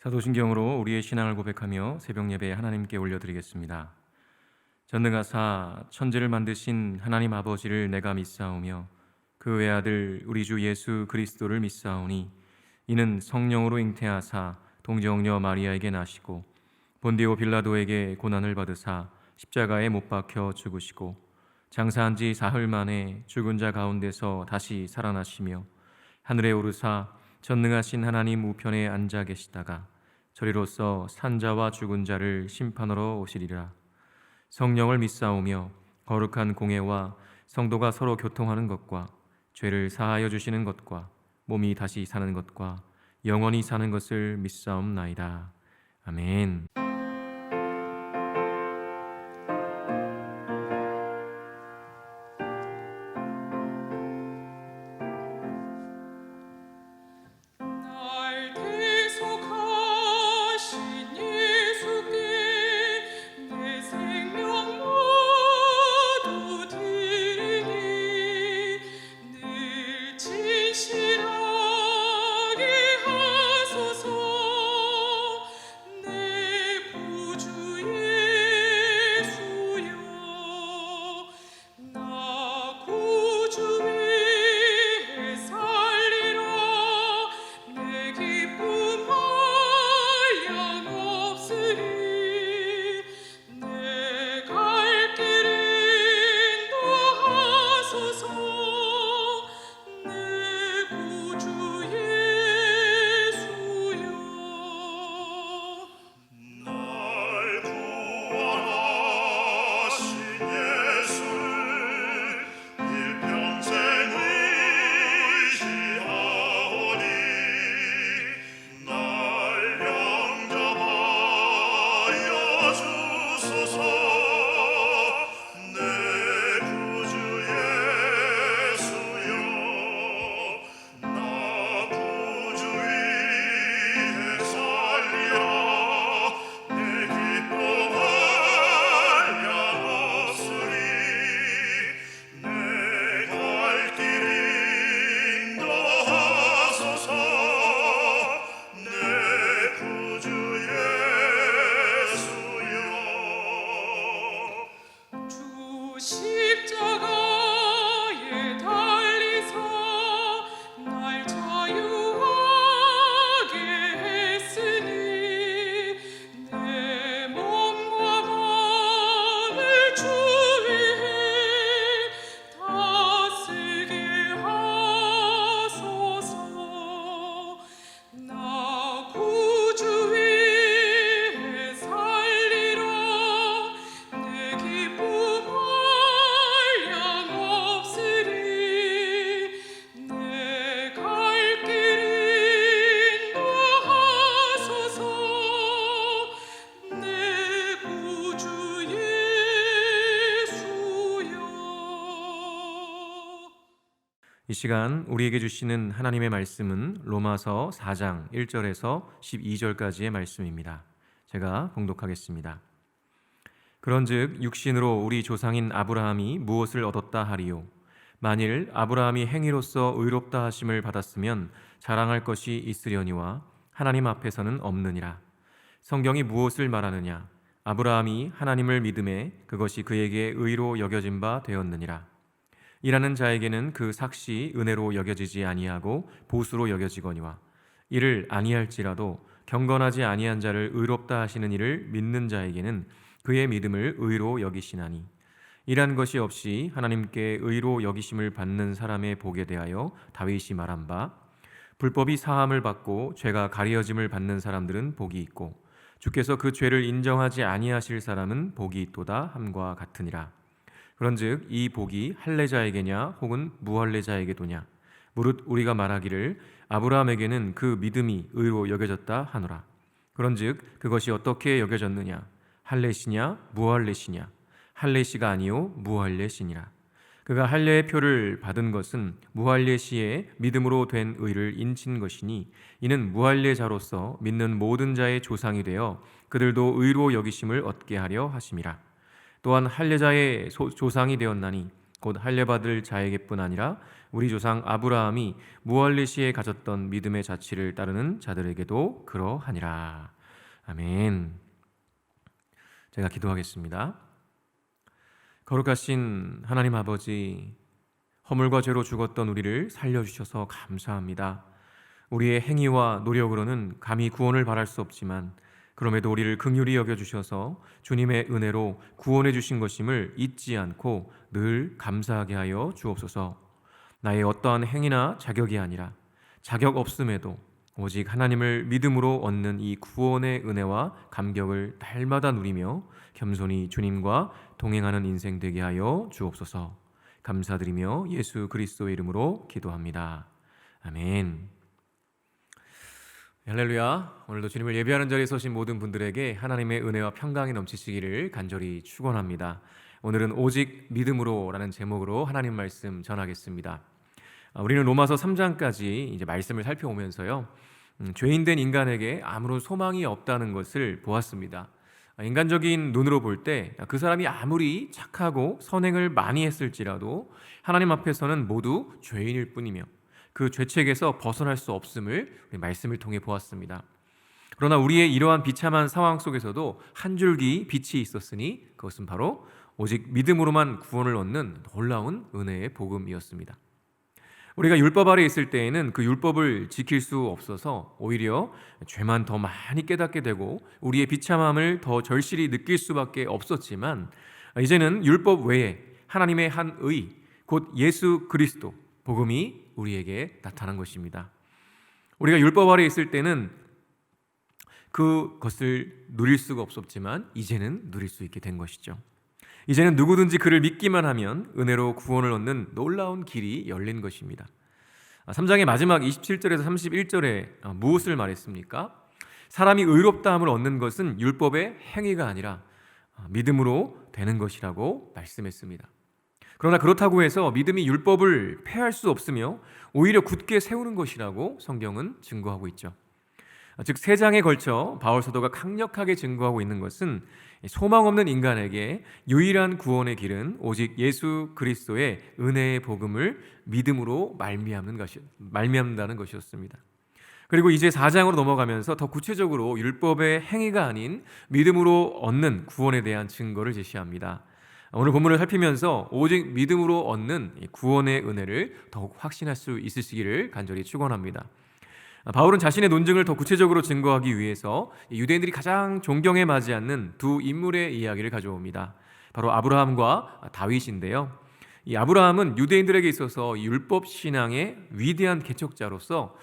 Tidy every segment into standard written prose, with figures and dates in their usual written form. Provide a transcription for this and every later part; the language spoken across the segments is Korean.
사도신경으로 우리의 신앙을 고백하며 새벽 예배 하나님께 올려드리겠습니다. 전능하사 천지를 만드신 하나님 아버지를 내가 믿사오며 그 외아들 우리 주 예수 그리스도를 믿사오니 이는 성령으로 잉태하사 동정녀 마리아에게 나시고 본디오 빌라도에게 고난을 받으사 십자가에 못 박혀 죽으시고 장사한 지 사흘 만에 죽은 자 가운데서 다시 살아나시며 하늘에 오르사 전능하신 하나님 우편에 앉아 계시다가 저리로서 산자와 죽은 자를 심판하러 오시리라. 성령을 믿사오며 거룩한 공회와 성도가 서로 교통하는 것과 죄를 사하여 주시는 것과 몸이 다시 사는 것과 영원히 사는 것을 믿사옵나이다. 아멘. 날 대속하신 예수께 내 생명 모두 드리니 늘 진실하게 하소서. 내 구주 예수여, 나 구주 위에 살리라. 내 기쁨 한량없으리. 내 갈 길 인도하소서. 내 구주 예수여. 날 구원하신 예수를 일평생 의지하오니 날 영접하여 주소서. 내 구주 예수여, 나 구주 위에 살리라. 내 기쁨 한량없으리. 내 갈 길 인도하소서. 내 구주 예수여. 주 십자가에 달리사 날 자유하게 했으니 내 몸과 마음을 주 위에 다쓰게 하소서. 나 구주 위에 살리라. 내 기쁨 한량없으리. 내 갈 길 인도하소서. 내 구주 예수여. 이 시간 우리에게 주시는 하나님의 말씀은 로마서 4장 1절에서 12절까지의 말씀입니다. 제가 봉독하겠습니다. 그런즉 육신으로 우리 조상인 아브라함이 무엇을 얻었다 하리요? 만일 아브라함이 행위로서 의롭다 하심을 받았으면 자랑할 것이 있으려니와 하나님 앞에서는 없느니라. 성경이 무엇을 말하느냐? 아브라함이 하나님을 믿음에 그것이 그에게 의로 여겨진 바 되었느니라. 일하는 자에게는 그 삭시 은혜로 여겨지지 아니하고 보수로 여겨지거니와 이를 아니할지라도 경건하지 아니한 자를 의롭다 하시는 이를 믿는 자에게는 그의 믿음을 의로 여기시나니 이란 것이 없이 하나님께 의로 여기심을 받는 사람의 복에 대하여 다윗이 말한 바 불법이 사함을 받고 죄가 가려짐을 받는 사람들은 복이 있고 주께서 그 죄를 인정하지 아니하실 사람은 복이 있도다 함과 같으니라. 그런즉 이 복이 할례자에게냐 혹은 무할례자에게도냐? 무릇 우리가 말하기를 아브라함에게는 그 믿음이 의로 여겨졌다 하노라. 그런즉 그것이 어떻게 여겨졌느냐? 할례시냐 무할례시냐? 할례시가 아니요 무할례시니라. 그가 할례의 표를 받은 것은 무할례시의 믿음으로 된 의를 인친 것이니 이는 무할례자로서 믿는 모든 자의 조상이 되어 그들도 의로 여기심을 얻게 하려 하심이라. 또한 할례자의 조상이 되었나니 곧 할례받을 자에게뿐 아니라 우리 조상 아브라함이 무할리 시에 가졌던 믿음의 자취를 따르는 자들에게도 그러하니라. 아멘. 제가 기도하겠습니다. 거룩하신 하나님 아버지, 허물과 죄로 죽었던 우리를 살려주셔서 감사합니다. 우리의 행위와 노력으로는 감히 구원을 바랄 수 없지만 그럼에도 우리를 긍휼히 여겨주셔서 주님의 은혜로 구원해 주신 것임을 잊지 않고 늘 감사하게 하여 주옵소서. 나의 어떠한 행위나 자격이 아니라 자격 없음에도 오직 하나님을 믿음으로 얻는 이 구원의 은혜와 감격을 날마다 누리며 겸손히 주님과 동행하는 인생 되게 하여 주옵소서. 감사드리며 예수 그리스도의 이름으로 기도합니다. 아멘. 할렐루야. 오늘도 주님을 예배하는 자리에 서신 모든 분들에게 하나님의 은혜와 평강이 넘치시기를 간절히 축원합니다. 오늘은 오직 믿음으로라는 제목으로 하나님 말씀 전하겠습니다. 우리는 로마서 3장까지 이제 말씀을 살펴오면서요, 죄인된 인간에게 아무런 소망이 없다는 것을 보았습니다. 인간적인 눈으로 볼 때 그 사람이 아무리 착하고 선행을 많이 했을지라도 하나님 앞에서는 모두 죄인일 뿐이며 그 죄책에서 벗어날 수 없음을 우리 말씀을 통해 보았습니다. 그러나 우리의 이러한 비참한 상황 속에서도 한 줄기 빛이 있었으니 그것은 바로 오직 믿음으로만 구원을 얻는 놀라운 은혜의 복음이었습니다. 우리가 율법 아래 있을 때에는 그 율법을 지킬 수 없어서 오히려 죄만 더 많이 깨닫게 되고 우리의 비참함을 더 절실히 느낄 수밖에 없었지만, 이제는 율법 외에 하나님의 한 의, 곧 예수 그리스도 복음이 우리에게 나타난 것입니다. 우리가 율법 아래 있을 때는 그것을 누릴 수가 없었지만 이제는 누릴 수 있게 된 것이죠. 이제는 누구든지 그를 믿기만 하면 은혜로 구원을 얻는 놀라운 길이 열린 것입니다. 3장의 마지막 27절에서 31절에 무엇을 말했습니까? 사람이 의롭다함을 얻는 것은 율법의 행위가 아니라 믿음으로 되는 것이라고 말씀했습니다. 그러나 그렇다고 해서 믿음이 율법을 폐할 수 없으며 오히려 굳게 세우는 것이라고 성경은 증거하고 있죠. 즉 3장에 걸쳐 바울 사도가 강력하게 증거하고 있는 것은 소망 없는 인간에게 유일한 구원의 길은 오직 예수 그리스도의 은혜의 복음을 믿음으로 말미암는다는 것이었습니다. 그리고 이제 4장으로 넘어가면서 더 구체적으로 율법의 행위가 아닌 믿음으로 얻는 구원에 대한 증거를 제시합니다. 오늘 본문을 살피면서 오직 믿음으로 얻는 구원의 은혜를 더욱 확신할 수 있으시기를 간절히 축원합니다. 바울은 자신의 논증을 더 구체적으로 증거하기 위해서 유대인들이 가장 존경에 맞지 않는 두 인물의 이야기를 가져옵니다. 바로 아브라함과 다윗인데요. 이 아브라함은 유대인들에게 있어서 율법 신앙의 위대한 개척자로서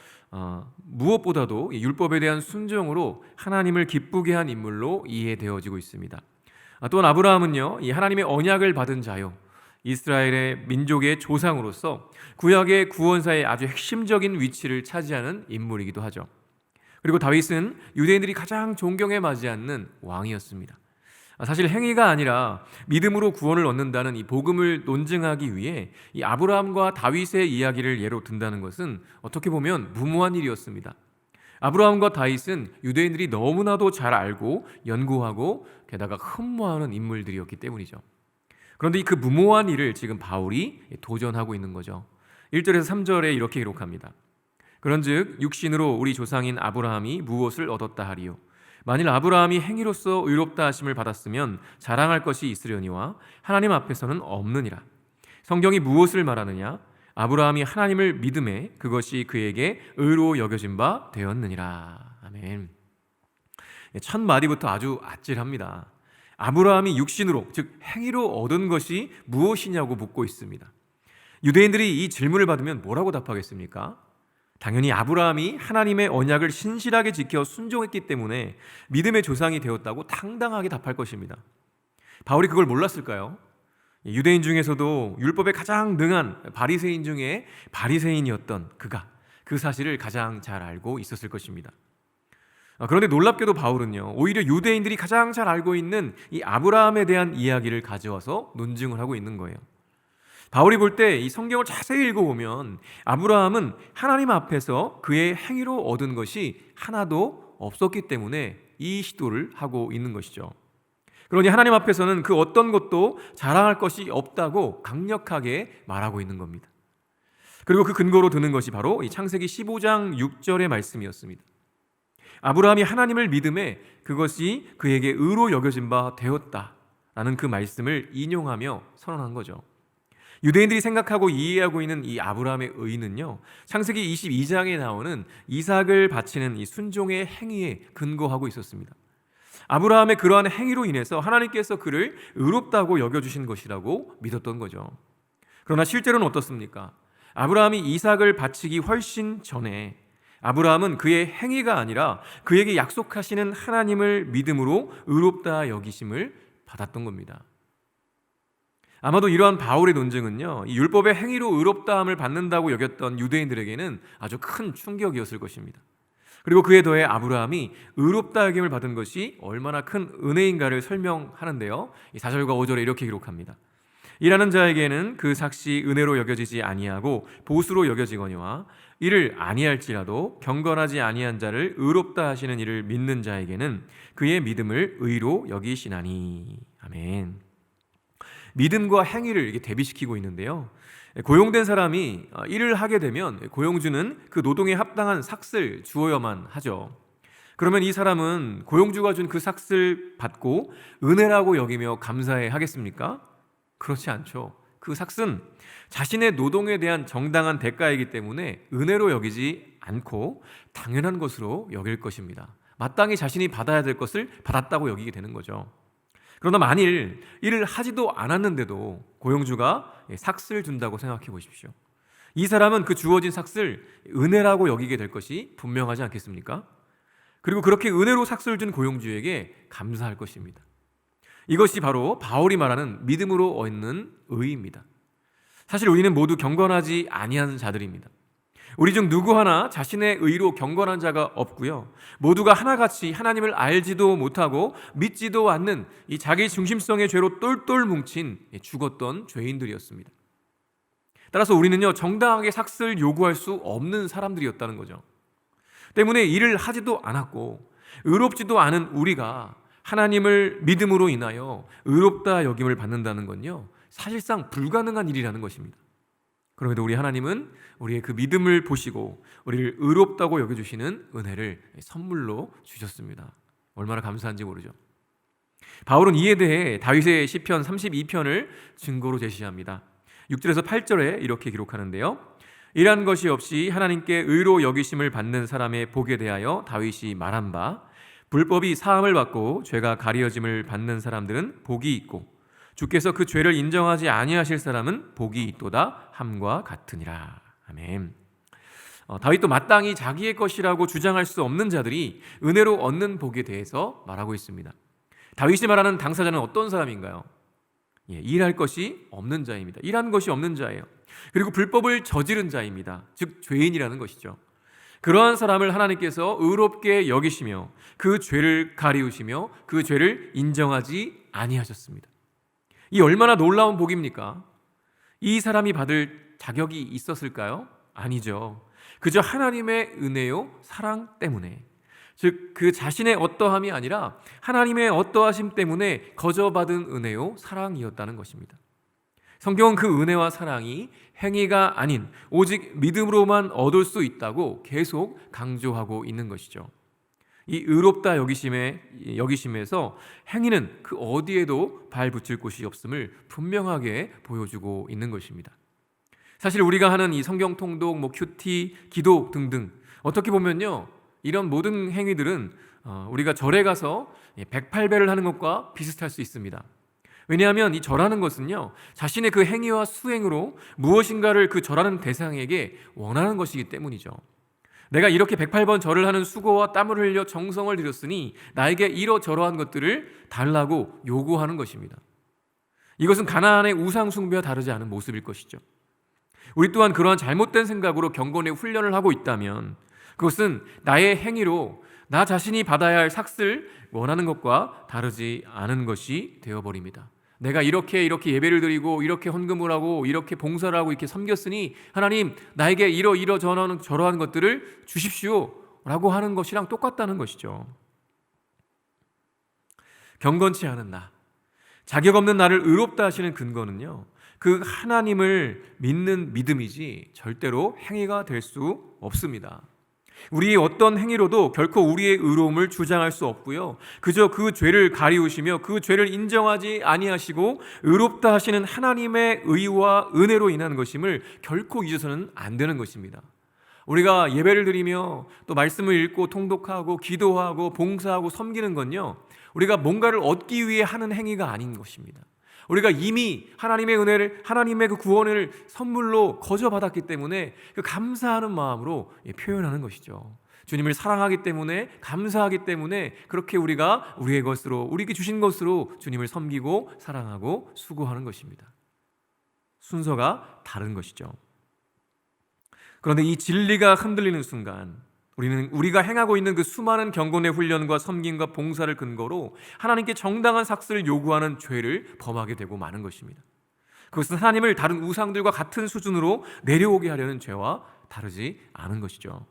무엇보다도 율법에 대한 순종으로 하나님을 기쁘게 한 인물로 이해되어지고 있습니다. 또한 아브라함은요, 이 하나님의 언약을 받은 자요, 이스라엘의 민족의 조상으로서 구약의 구원사의 아주 핵심적인 위치를 차지하는 인물이기도 하죠. 그리고 다윗은 유대인들이 가장 존경에 맞지 않는 왕이었습니다. 사실 행위가 아니라 믿음으로 구원을 얻는다는 이 복음을 논증하기 위해 이 아브라함과 다윗의 이야기를 예로 든다는 것은 어떻게 보면 무모한 일이었습니다. 아브라함과 다윗은 유대인들이 너무나도 잘 알고 연구하고 게다가 흠모하는 인물들이었기 때문이죠. 그런데 그 무모한 일을 지금 바울이 도전하고 있는 거죠. 1절에서 3절에 이렇게 기록합니다. 그런즉 육신으로 우리 조상인 아브라함이 무엇을 얻었다 하리요? 만일 아브라함이 행위로서 의롭다 하심을 받았으면 자랑할 것이 있으려니와 하나님 앞에서는 없느니라. 성경이 무엇을 말하느냐? 아브라함이 하나님을 믿음에 그것이 그에게 의로 여겨진 바 되었느니라. 아멘. 첫 마디부터 아주 아찔합니다. 아브라함이 육신으로, 즉 행위로 얻은 것이 무엇이냐고 묻고 있습니다. 유대인들이 이 질문을 받으면 뭐라고 답하겠습니까? 당연히 아브라함이 하나님의 언약을 신실하게 지켜 순종했기 때문에 믿음의 조상이 되었다고 당당하게 답할 것입니다. 바울이 그걸 몰랐을까요? 유대인 중에서도 율법에 가장 능한 바리새인 중에 바리새인이었던 그가 그 사실을 가장 잘 알고 있었을 것입니다. 그런데 놀랍게도 바울은요, 오히려 유대인들이 가장 잘 알고 있는 이 아브라함에 대한 이야기를 가져와서 논증을 하고 있는 거예요. 바울이 볼 때 이 성경을 자세히 읽어보면 아브라함은 하나님 앞에서 그의 행위로 얻은 것이 하나도 없었기 때문에 이 시도를 하고 있는 것이죠. 그러니 하나님 앞에서는 그 어떤 것도 자랑할 것이 없다고 강력하게 말하고 있는 겁니다. 그리고 그 근거로 드는 것이 바로 이 창세기 15장 6절의 말씀이었습니다. 아브라함이 하나님을 믿음에 그것이 그에게 의로 여겨진 바 되었다라는 그 말씀을 인용하며 선언한 거죠. 유대인들이 생각하고 이해하고 있는 이 아브라함의 의는요, 창세기 22장에 나오는 이삭을 바치는 이 순종의 행위에 근거하고 있었습니다. 아브라함의 그러한 행위로 인해서 하나님께서 그를 의롭다고 여겨주신 것이라고 믿었던 거죠. 그러나 실제로는 어떻습니까? 아브라함이 이삭을 바치기 훨씬 전에 아브라함은 그의 행위가 아니라 그에게 약속하시는 하나님을 믿음으로 의롭다 여기심을 받았던 겁니다. 아마도 이러한 바울의 논증은요, 이 율법의 행위로 의롭다함을 받는다고 여겼던 유대인들에게는 아주 큰 충격이었을 것입니다. 그리고 그에 더해 아브라함이 의롭다 여김을 받은 것이 얼마나 큰 은혜인가를 설명하는데요, 4절과 5절에 이렇게 기록합니다. 일하는 자에게는 그 삭시 은혜로 여겨지지 아니하고 보수로 여겨지거니와 이를 아니할지라도 경건하지 아니한 자를 의롭다 하시는 이를 믿는 자에게는 그의 믿음을 의로 여기시나니. 아멘. 믿음과 행위를 이렇게 대비시키고 있는데요, 고용된 사람이 일을 하게 되면 고용주는 그 노동에 합당한 삭을 주어야만 하죠. 그러면 이 사람은 고용주가 준 그 삭을 받고 은혜라고 여기며 감사해 하겠습니까? 그렇지 않죠. 그 삭은 자신의 노동에 대한 정당한 대가이기 때문에 은혜로 여기지 않고 당연한 것으로 여길 것입니다. 마땅히 자신이 받아야 될 것을 받았다고 여기게 되는 거죠. 그러나 만일 일을 하지도 않았는데도 고용주가 삭을 준다고 생각해 보십시오. 이 사람은 그 주어진 삭을 은혜라고 여기게 될 것이 분명하지 않겠습니까? 그리고 그렇게 은혜로 삭을 준 고용주에게 감사할 것입니다. 이것이 바로 바울이 말하는 믿음으로 얻는 의입니다. 사실 우리는 모두 경건하지 아니한 자들입니다. 우리 중 누구 하나 자신의 의로 경건한 자가 없고요, 모두가 하나같이 하나님을 알지도 못하고 믿지도 않는 이 자기 중심성의 죄로 똘똘 뭉친 죽었던 죄인들이었습니다. 따라서 우리는요, 정당하게 삭을 요구할 수 없는 사람들이었다는 거죠. 때문에 일을 하지도 않았고 의롭지도 않은 우리가 하나님을 믿음으로 인하여 의롭다 여김을 받는다는 건요, 사실상 불가능한 일이라는 것입니다. 그럼에도 우리 하나님은 우리의 그 믿음을 보시고 우리를 의롭다고 여겨주시는 은혜를 선물로 주셨습니다. 얼마나 감사한지 모르죠. 바울은 이에 대해 다윗의 시편 32편을 증거로 제시합니다. 6절에서 8절에 이렇게 기록하는데요, 이러한 것이 없이 하나님께 의로 여기심을 받는 사람의 복에 대하여 다윗이 말한 바, 불법이 사함을 받고 죄가 가리어짐을 받는 사람들은 복이 있고 주께서 그 죄를 인정하지 아니하실 사람은 복이 있도다 함과 같으니라. 아멘. 다윗도 마땅히 자기의 것이라고 주장할 수 없는 자들이 은혜로 얻는 복에 대해서 말하고 있습니다. 다윗이 말하는 당사자는 어떤 사람인가요? 일할 것이 없는 자입니다. 일한 것이 없는 자예요. 그리고 불법을 저지른 자입니다. 즉 죄인이라는 것이죠. 그러한 사람을 하나님께서 의롭게 여기시며 그 죄를 가리우시며 그 죄를 인정하지 아니하셨습니다. 이 얼마나 놀라운 복입니까? 이 사람이 받을 자격이 있었을까요? 아니죠. 그저 하나님의 은혜요 사랑 때문에, 즉 그 자신의 어떠함이 아니라 하나님의 어떠하심 때문에 거저받은 은혜요 사랑이었다는 것입니다. 성경은 그 은혜와 사랑이 행위가 아닌 오직 믿음으로만 얻을 수 있다고 계속 강조하고 있는 것이죠. 이 의롭다 여기심에서 행위는 그 어디에도 발 붙일 곳이 없음을 분명하게 보여주고 있는 것입니다. 사실 우리가 하는 이 성경 통독, 큐티, 기도 등등, 어떻게 보면요, 이런 모든 행위들은 우리가 절에 가서 108배를 하는 것과 비슷할 수 있습니다. 왜냐하면 이 절하는 것은요, 자신의 그 행위와 수행으로 무엇인가를 그 절하는 대상에게 원하는 것이기 때문이죠. 내가 이렇게 108번 절을 하는 수고와 땀을 흘려 정성을 들였으니 나에게 이러저러한 것들을 달라고 요구하는 것입니다. 이것은 가나안의 우상 숭배와 다르지 않은 모습일 것이죠. 우리 또한 그러한 잘못된 생각으로 경건의 훈련을 하고 있다면 그것은 나의 행위로 나 자신이 받아야 할 삭을 원하는 것과 다르지 않은 것이 되어버립니다. 내가 이렇게 예배를 드리고 이렇게 헌금을 하고 이렇게 봉사를 하고 이렇게 섬겼으니 하나님 나에게 저러한 것들을 주십시오 라고 하는 것이랑 똑같다는 것이죠. 경건치 않은 나, 자격 없는 나를 의롭다 하시는 근거는요, 그 하나님을 믿는 믿음이지 절대로 행위가 될 수 없습니다. 우리의 어떤 행위로도 결코 우리의 의로움을 주장할 수 없고요, 그저 그 죄를 가리우시며 그 죄를 인정하지 아니하시고 의롭다 하시는 하나님의 의와 은혜로 인한 것임을 결코 잊어서는 안 되는 것입니다. 우리가 예배를 드리며 또 말씀을 읽고 통독하고 기도하고 봉사하고 섬기는 건요, 우리가 뭔가를 얻기 위해 하는 행위가 아닌 것입니다. 우리가 이미 하나님의 은혜를, 하나님의 그 구원을 선물로 거저받았기 때문에 그 감사하는 마음으로 표현하는 것이죠. 주님을 사랑하기 때문에, 감사하기 때문에 그렇게 우리가 우리의 것으로, 우리에게 주신 것으로 주님을 섬기고 사랑하고 수고하는 것입니다. 순서가 다른 것이죠. 그런데 이 진리가 흔들리는 순간 우리가 행하고 있는 그 수많은 경건의 훈련과 섬김과 봉사를 근거로 하나님께 정당한 삭스를 요구하는 죄를 범하게 되고 마는 것입니다. 그것은 하나님을 다른 우상들과 같은 수준으로 내려오게 하려는 죄와 다르지 않은 것이죠.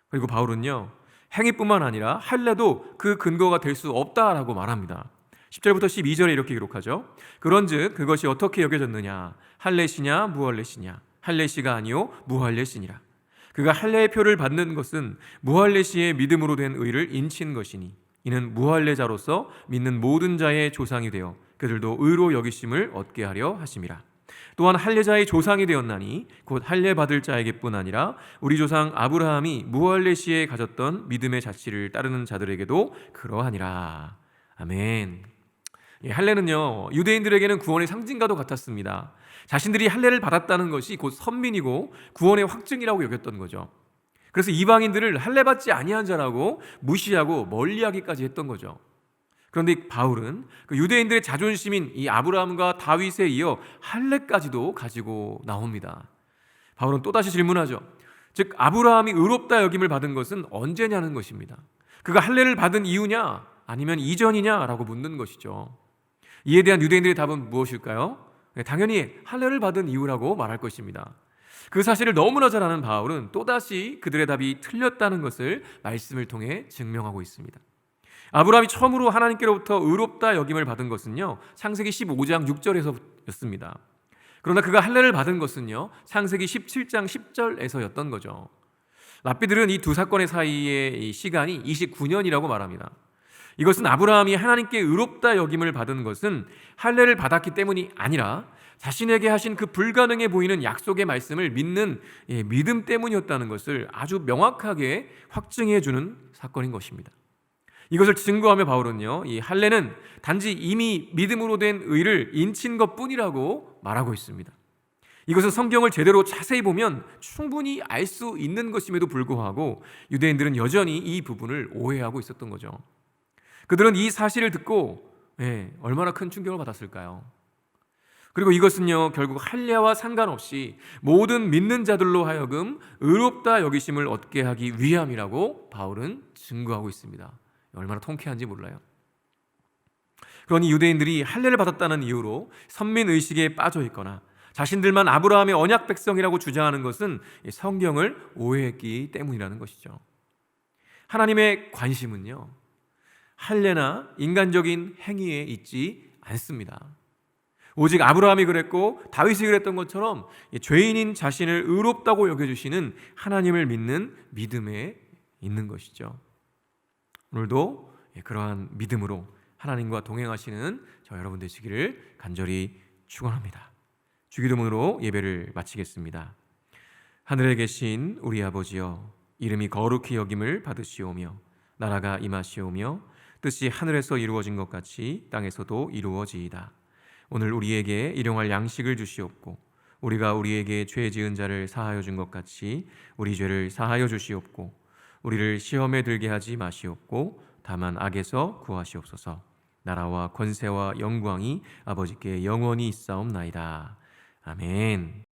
그리고 바울은요, 행위뿐만 아니라 할례도 그 근거가 될 수 없다라고 말합니다. 10절부터 12절에 이렇게 기록하죠. 그런즉 그것이 어떻게 여겨졌느냐? 할례시냐 무할례시냐? 할례시가 아니요 무할례시니라. 그가 할례의 표를 받는 것은 무할례시의 믿음으로 된 의를 인친 것이니 이는 무할례자로서 믿는 모든 자의 조상이 되어 그들도 의로 여기심을 얻게 하려 하심이라. 또한 할례자의 조상이 되었나니 곧 할례 받을 자에게뿐 아니라 우리 조상 아브라함이 무할례시에 가졌던 믿음의 자취를 따르는 자들에게도 그러하니라. 아멘. 할례는요, 유대인들에게는 구원의 상징과도 같았습니다. 자신들이 할례를 받았다는 것이 곧 선민이고 구원의 확증이라고 여겼던 거죠. 그래서 이방인들을 할례 받지 아니한 자라고 무시하고 멀리하기까지 했던 거죠. 그런데 바울은 그 유대인들의 자존심인 이 아브라함과 다윗에 이어 할례까지도 가지고 나옵니다. 바울은 또다시 질문하죠. 즉 아브라함이 의롭다 여김을 받은 것은 언제냐는 것입니다. 그가 할례를 받은 이유냐 아니면 이전이냐라고 묻는 것이죠. 이에 대한 유대인들의 답은 무엇일까요? 당연히 할례를 받은 이유라고 말할 것입니다. 그 사실을 너무나 잘 아는 바울은 또다시 그들의 답이 틀렸다는 것을 말씀을 통해 증명하고 있습니다. 아브라함이 처음으로 하나님께로부터 의롭다 여김을 받은 것은요, 창세기 15장 6절에서였습니다. 그러나 그가 할례를 받은 것은요, 창세기 17장 10절에서였던 거죠. 랍비들은 이 두 사건의 사이의 시간이 29년이라고 말합니다. 이것은 아브라함이 하나님께 의롭다 여김을 받은 것은 할례를 받았기 때문이 아니라 자신에게 하신 그 불가능해 보이는 약속의 말씀을 믿는 믿음 때문이었다는 것을 아주 명확하게 확증해 주는 사건인 것입니다. 이것을 증거하며 바울은요, 이 할례는 단지 이미 믿음으로 된 의를 인친 것뿐이라고 말하고 있습니다. 이것은 성경을 제대로 자세히 보면 충분히 알 수 있는 것임에도 불구하고 유대인들은 여전히 이 부분을 오해하고 있었던 거죠. 그들은 이 사실을 듣고 얼마나 큰 충격을 받았을까요? 그리고 이것은요, 결국 할례와 상관없이 모든 믿는 자들로 하여금 의롭다 여기심을 얻게 하기 위함이라고 바울은 증거하고 있습니다. 얼마나 통쾌한지 몰라요. 그러니 유대인들이 할례를 받았다는 이유로 선민의식에 빠져 있거나 자신들만 아브라함의 언약 백성이라고 주장하는 것은 성경을 오해했기 때문이라는 것이죠. 하나님의 관심은요, 할례나 인간적인 행위에 있지 않습니다. 오직 아브라함이 그랬고 다윗이 그랬던 것처럼 죄인인 자신을 의롭다고 여겨주시는 하나님을 믿는 믿음에 있는 것이죠. 오늘도 그러한 믿음으로 하나님과 동행하시는 저 여러분 되시기를 간절히 축원합니다. 주기도문으로 예배를 마치겠습니다. 하늘에 계신 우리 아버지여, 이름이 거룩히 여김을 받으시오며 나라가 임하시오며 뜻이 하늘에서 이루어진 것 같이 땅에서도 이루어지이다. 오늘 우리에게 일용할 양식을 주시옵고 우리가 우리에게 죄 지은 자를 사하여 준 것 같이 우리 죄를 사하여 주시옵고 우리를 시험에 들게 하지 마시옵고 다만 악에서 구하시옵소서. 나라와 권세와 영광이 아버지께 영원히 있사옵나이다. 아멘.